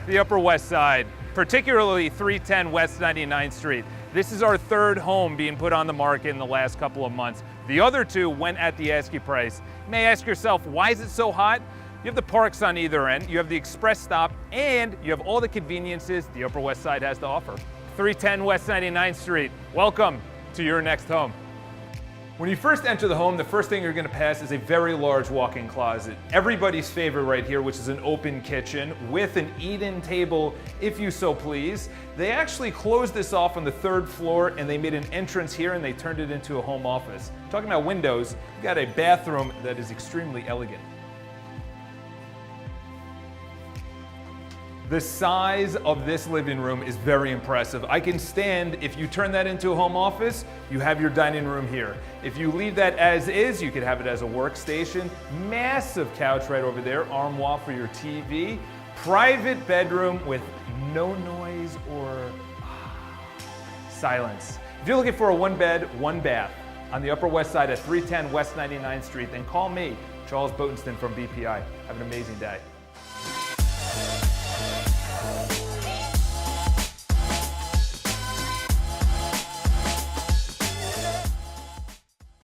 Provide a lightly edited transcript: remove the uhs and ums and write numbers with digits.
the Upper West Side, particularly 310 West 99th Street. This is our third home being put on the market in the last couple of months. The other two went at the asking price. You may ask yourself, why is it so hot? You have the parks on either end, you have the express stop, and you have all the conveniences the Upper West Side has to offer. 310 West 99th Street. Welcome to your next home. When you first enter the home, the first thing you're going to pass is a very large walk-in closet. Everybody's favorite right here, which is an open kitchen with an eat-in table, if you so please. They actually closed this off on the third floor and they made an entrance here and they turned it into a home office. Talking about windows, you've got a bathroom that is extremely elegant. The size of this living room is very impressive. I can stand, if you turn that into a home office, you have your dining room here. If you leave that as is, you could have it as a workstation. Massive couch right over there, armoire for your TV. Private bedroom with no noise or silence. If you're looking for a one bed, one bath on the Upper West Side at 310 West 99th Street, then call me, Charles Botenston from BPI. Have an amazing day.